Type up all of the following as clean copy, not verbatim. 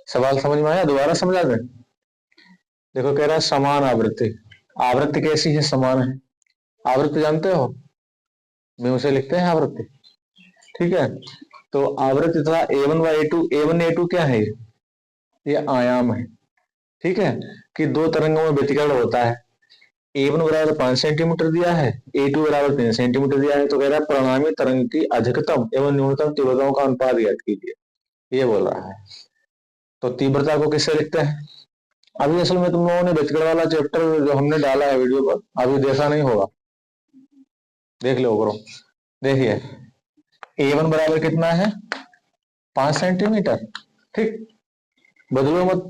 सवाल समझ में आया? दोबारा समझा दें। देखो कह रहा है समान आवृत्ति। आवृत्ति कैसी है? समान है। आवृत्ति जानते हो, म्यू से लिखते हैं आवृत्ति। ठीक है, तो आवृत्ति तथा A1 व A2, A1 A2 क्या है? ये आयाम है। ठीक है, कि दो तरंगों में व्यतिकरण होता है। A1 बराबर 5 सेंटीमीटर दिया है, A2 बराबर 3 सेंटीमीटर दिया है। तो कह रहा है परिणामी तरंग की अधिकतम एवं न्यूनतम तीव्रताओं का अनुपात ज्ञात कीजिए, ये बोल रहा है। तो तीव्रता को किससे लिखते हैं? अभी असल में तुम लोगों ने व्यतिकरण वाला चैप्टर जो हमने डाला है वीडियो पर, अभी देखा नहीं होगा, देख लो करो। देखिए A1 बराबर कितना है? 5 सेंटीमीटर। ठीक, बदलो मत,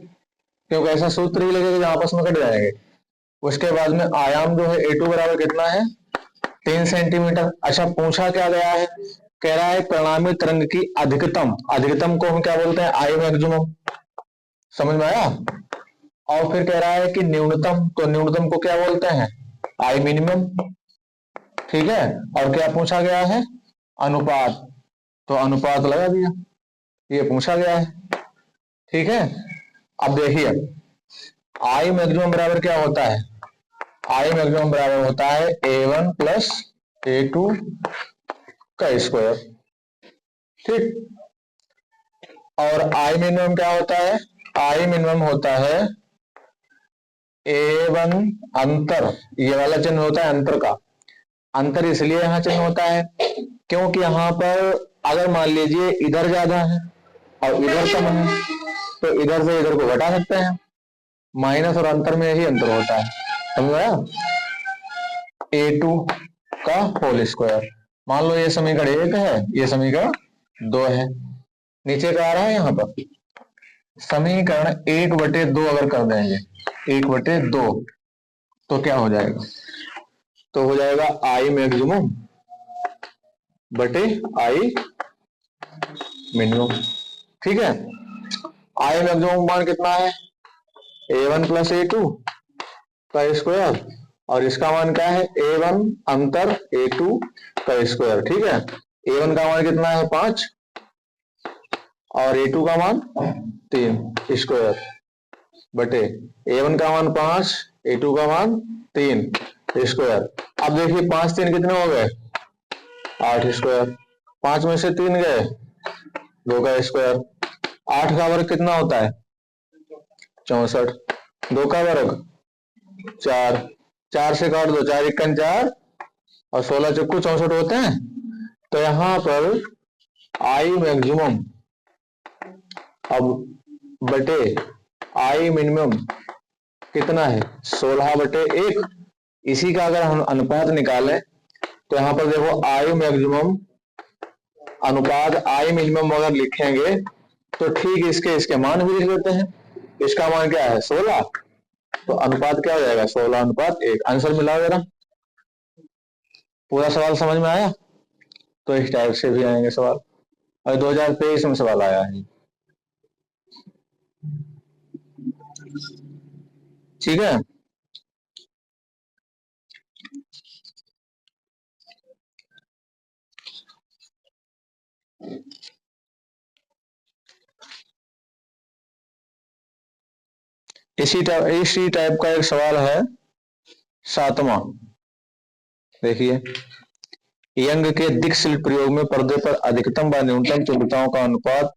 क्योंकि ऐसा सूत्र ही लगेगा जो आपस में कट जाएंगे। उसके बाद में आयाम जो है A2 बराबर कितना है? 3 सेंटीमीटर। अच्छा, पूछा क्या गया है? कह रहा है परिणामी तरंग की अधिकतम, अधिकतम को हम क्या बोलते हैं? I maximum. समझ में आया? और फिर कह रहा है कि न्यूनतम, तो न्यूनतम को क्या बोलते हैं? I minimum. ठीक है, और क्या पूछा गया है? अनुपात, तो अनुपात लगा दिया, ये पूछा गया है। ठीक है, अब देखिए आई मैक्सिमम बराबर क्या होता है? आई मैक्सिमम बराबर होता है A1 प्लस A2 का स्क्वायर। ठीक, और आई मिनिमम क्या होता है? आई मिनिमम होता है A1 अंतर, ये वाला चिन्ह होता है अंतर का। अंतर इसलिए यहाँ चिन्ह होता है क्योंकि यहाँ पर अगर मान लीजिए इधर ज्यादा है और इधर कम है, तो इधर से इधर को घटा सकते हैं। माइनस और अंतर में यही अंतर होता है। समझ आया? A2 का होल स्क्वायर। मान लो ये समीकरण 1 है, ये समीकरण 2 है। नीचे का आ रहा है यहाँ पर समीकरण 1/2 अगर कर देंगे, 1/2, तो क्या हो जाएगा? तो हो जाएगा आई मैक्सिमम बटे आई मिनिमम। ठीक है, आई मैक्सिमम मान कितना है? A1 प्लस A2 का स्क्वायर, और इसका मान क्या है? A1 अंतर A2 का स्क्वायर। ठीक है, A1 का मान कितना है? 5, और A2 का मान 3 स्क्वायर बटे A1 का मान 5, A2 का मान 3 स्क्वायर। अब देखिए 5 3 कितने हो गए? 8 स्क्वायर। 5 में से 3 गए, 2 का स्क्वायर। 8 का वर्ग कितना होता है? 64। 2 का वर्ग 4, 4 से काट दो, 4 1 4, और 16 चक्कू 64 होते हैं। तो यहां पर आई मैक्सिमम अब बटे आई मिनिमम कितना है? 16/1। इसी का अगर हम अनुपात निकालें तो यहाँ पर देखो आई मैक्सिमम अनुपात आई मिनिमम अगर लिखेंगे तो ठीक इसके मान भी लिख लेते हैं। इसका मान क्या है? 16, तो अनुपात क्या हो जाएगा? 16:1। आंसर मिला जरा। पूरा सवाल समझ में आया? तो इस टाइप से भी आएंगे सवाल, और 2023 में सवाल आया है। ठीक है, इसी टाइप का एक सवाल है 7वां। देखिए यंग के दिक्सिल प्रयोग में पर्दे पर अधिकतम व न्यूनतम तीव्रताओं का अनुपात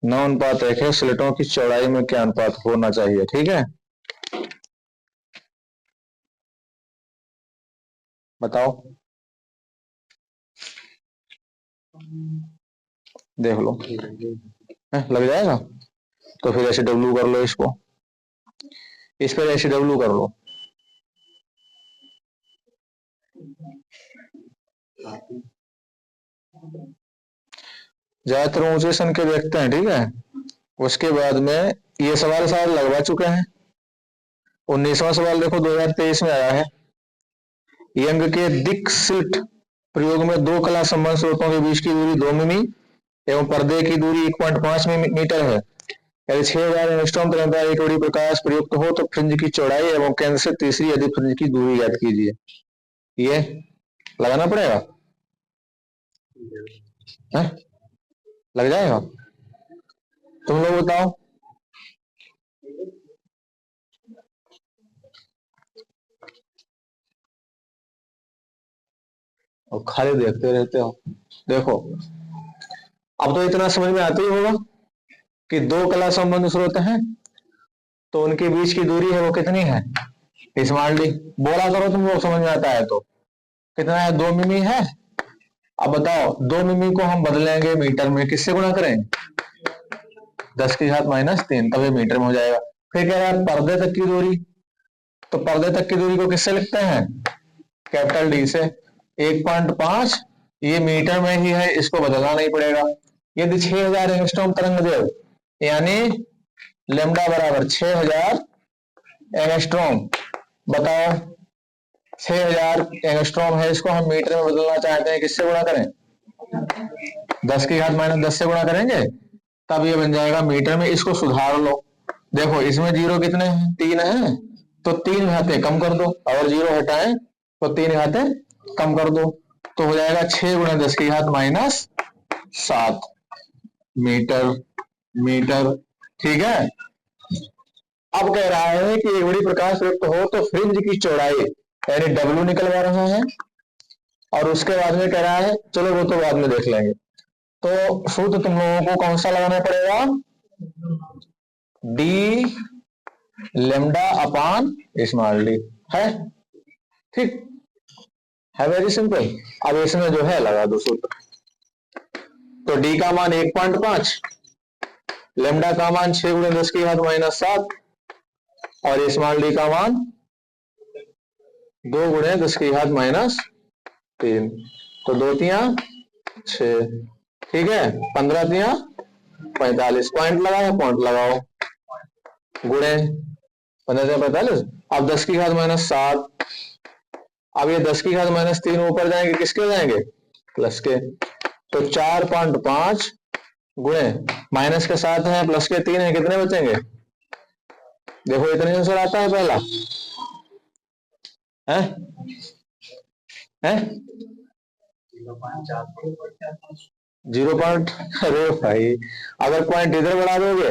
9:1 है। स्लिटों की चौड़ाई में क्या अनुपात होना चाहिए? ठीक है, बताओ, देख लो। लग जाएगा? तो फिर ऐसे डब्लू कर लो इसको, इस पर ऐसे डब्लू कर लो। ज्यादातर ऊंचे सन के देखते हैं। ठीक है, उसके बाद में ये सवाल शायद लगवा चुके हैं। 19वां सवाल देखो 2023 में आया है। यंग के दिक्सिल्ट प्रयोग में दो कला संबंध स्रोतों के बीच की दूरी 2 मिमी एवं पर्दे की दूरी 1.5 मीटर है। यदि 6000 एंगस्ट्रॉम तरंगता एक बड़ी प्रकाश प्रयुक्त हो तो फ्रिंज की चौड़ाई एवं केंद्र से तीसरी यदि फ्रिंज की दूरी ज्ञात कीजिए। ये लगाना पड़ेगा? है? लग जाएगा? तुम लोग बताओ। और खाली देखते रहते हो। देखो अब तो इतना समझ में आता ही होगा कि दो कला संबंध स्रोत हैं तो उनके बीच की दूरी है वो कितनी है, स्मॉल डी। बोला करो तुम लोग समझ में आता है तो। कितना है, 2 मिमी है। अब बताओ 2 मिमी को हम बदलेंगे मीटर में, किससे गुणा करें, 10⁻³ तब ये मीटर में हो जाएगा। फिर कह रहा है पर्दे तक की दूरी, तो पर्दे तक की दूरी को किससे लिखते हैं, कैपिटल डी से। 1.5 ये मीटर में ही है, इसको बदलना नहीं पड़ेगा। यदि 6000 एंगस्ट्रॉम तरंग दैर्घ्य यानी लेमडा बराबर 6000 एंगस्ट्रॉम, बताओ 6000 एंगस्ट्रॉम है, इसको हम मीटर में बदलना चाहते हैं, किससे गुणा करें, 10⁻10 से गुणा करेंगे तब ये बन जाएगा मीटर में। इसको सुधार लो, देखो इसमें जीरो कितने हैं, 3 है, तो 3 घाते कम कर दो, और जीरो हटाएं तो 3 घाते कम कर दो, तो हो जाएगा 6 × 10⁻7 मीटर। मीटर ठीक है। अब कह रहा है कि एक बड़ी प्रकाश युक्त हो तो फ्रिंज की चौड़ाई यानी डब्ल्यू निकलवा रहा है, और उसके बाद में कह रहा है, चलो वो तो बाद में देख लेंगे। तो सूत्र तुम लोगों को कौन सा लगाना पड़ेगा, डी लेमडा अपान स्मॉल डी है, ठीक है, वेरी सिंपल। अब इसमें जो है लगा दो सूत्र। तो डी का मान 1.5, लेमडा का मान 6 × 10⁻7 और स्मॉल डी का मान 2 × 10⁻3। तो 2 तिया 6, ठीक है, 15 तिया 45, पॉइंट लगाओ, पॉइंट लगाओ, गुणे 15 तिया 45। अब 10⁻7, अब ये 10⁻3 ऊपर जाएंगे, किसके जाएंगे, प्लस के। तो 4.5 गुणे माइनस के 7 है, प्लस के 3 है, कितने बचेंगे, देखो इतने आंसर आता है पहला है, है? 0. अरे भाई अगर पॉइंट इधर बढ़ा दोगे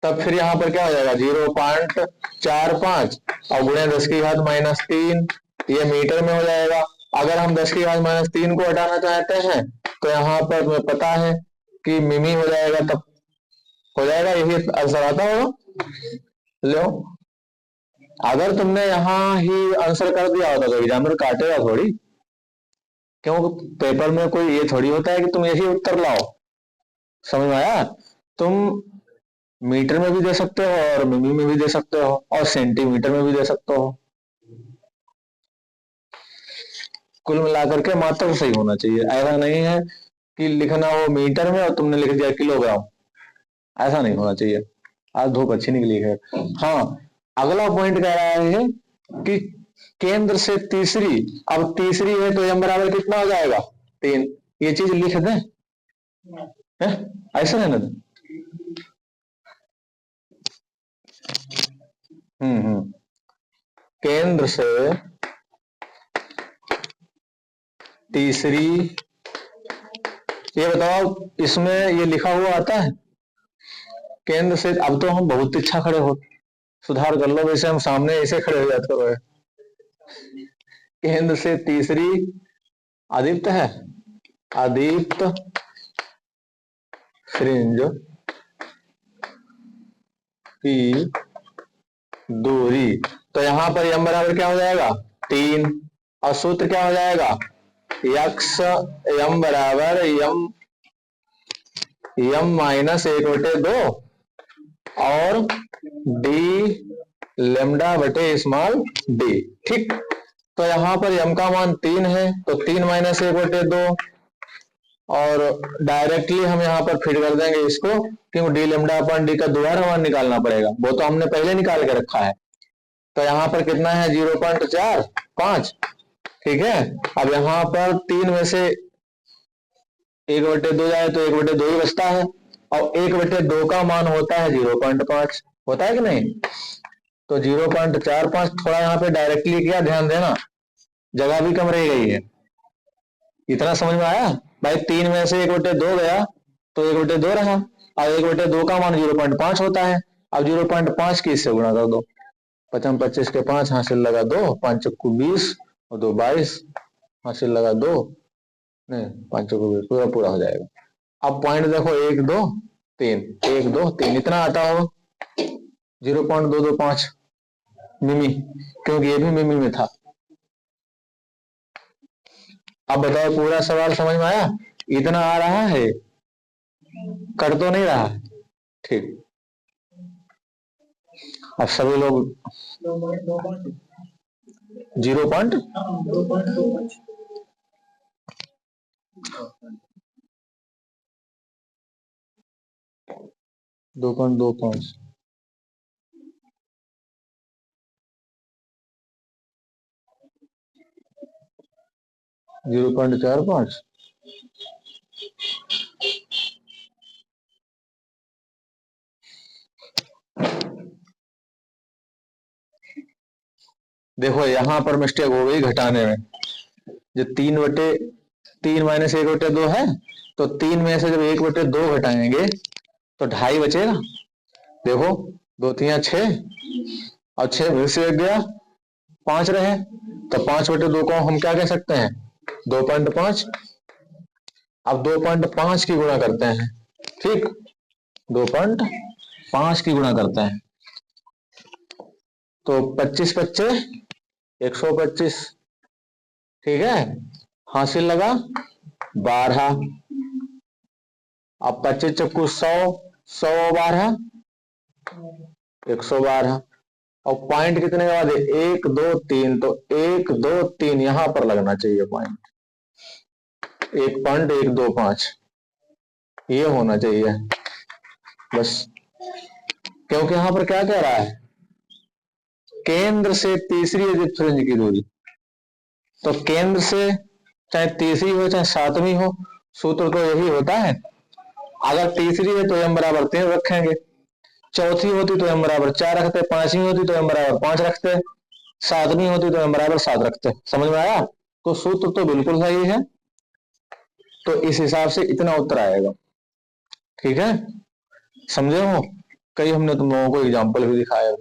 तब फिर यहाँ पर क्या हो जाएगा, 0.45 और गुणे 10⁻3 ये मीटर में हो जाएगा। अगर हम 10⁻3 को हटाना चाहते हैं तो यहाँ पर तुम्हें पता है कि मिमी हो जाएगा, तब हो जाएगा, यही आंसर आता होगा। लो अगर तुमने यहाँ ही आंसर कर दिया होता तो एग्जामिनर काटेगा थोड़ी, क्यों, पेपर में कोई ये थोड़ी होता है कि तुम यही उत्तर लाओ। समझ में आया, तुम मीटर में भी दे सकते हो और मिमी में भी दे सकते हो और सेंटीमीटर में भी दे सकते हो, कुल मिलाकर के मात्रा सही होना चाहिए। ऐसा नहीं है कि लिखना हो मीटर में और तुमने लिख दिया किलोग्राम, ऐसा नहीं होना चाहिए। आज धूप अच्छी निकली है। हाँ, अगला पॉइंट कह रहा है कि केंद्र से तीसरी, अब तीसरी है तो m बराबर कितना हो जाएगा, 3। ये चीज लिख दें, ऐसा है ना। केंद्र से तीसरी, ये बताओ इसमें ये लिखा हुआ आता है केंद्र से। अब तो हम बहुत इच्छा खड़े हो, सुधार कर लो, वैसे हम सामने ऐसे खड़े हो जाते हो। केंद्र से तीसरी अदीप्त है, अदीप्त फ्रिंज की दूरी, तो यहां पर m बराबर क्या हो जाएगा, 3, और सूत्र क्या हो जाएगा, x m बराबर m -1/2 और d लेमडा बटे स्मॉल d, ठीक। तो यहाँ पर m का मान 3 है, तो 3 - 1/2, और डायरेक्टली हम यहाँ पर फिट कर देंगे इसको, क्योंकि डी लेमडा अपन डी का दोबारा मान निकालना पड़ेगा, वो तो हमने पहले निकाल के रखा है। तो यहाँ पर कितना है, 0.45, ठीक है। अब यहाँ पर 3 में से 1/2 जाए तो 1/2 ही बचता है, और 1/2 का मान होता है 0.5, होता है कि नहीं। तो 0.45 थोड़ा यहाँ पे डायरेक्टली किया, ध्यान देना जगह भी कम रह गई है। इतना समझ में आया भाई, 3 में से 1/2 गया तो 1/2 रहा, और 1/2 का मान 0.5 होता है। अब 0.5 की इससे गुणा कर दो, 5 25 के 5 हासिल लगा 2, 5 × 20 और 2 22 हासिल लगा 2, नहीं, 5 चौको 20, पूरा पूरा हो जाएगा। अब पॉइंट देखो, 1 2 3, 1 2 3, इतना आता हो 0.225 मिमी, क्योंकि ये भी मिमी में था। अब बताओ, पूरा सवाल समझ में आया? इतना आ रहा है, कर तो नहीं रहा, ठीक। अब सभी लोग 0.225, 0.45। देखो यहां पर मिस्टेक हो गई घटाने में। जो 3/3 - 1/2 है, तो 3 में से जब 1/2 घटाएंगे तो 2.5 बचेगा। देखो 2 3 6, और 6 फिर से गया, 5 रहे, तो 5/2 को हम क्या कह सकते हैं? 2.5। अब 2.5 की गुणा करते हैं, ठीक, 2.5 की गुणा करते हैं, तो 25 25 125, ठीक है, हासिल लगा 12। अब 25 चक्कू 100, 100 12 112। और पॉइंट कितने के बाद है? 1 2 3, तो 1 2 3 यहां पर लगना चाहिए पॉइंट, 1.125 ये होना चाहिए बस। क्योंकि यहां पर क्या कह रहा है? केंद्र से तीसरी अदिश की दूरी, तो केंद्र से चाहे तीसरी हो चाहे सातवीं हो, सूत्र तो यही होता है। अगर तीसरी है तो m बराबर 3 रखेंगे, चौथी होती तो m बराबर 4 रखते, पांचवी होती तो m बराबर 5 रखते, सातवीं होती तो m बराबर 7 रखते। समझ में आया? तो सूत्र तो बिल्कुल सही है, तो इस हिसाब से इतना उत्तर आएगा, ठीक है, समझे हो? कई हमने तुम लोगों को एग्जाम्पल भी दिखाया।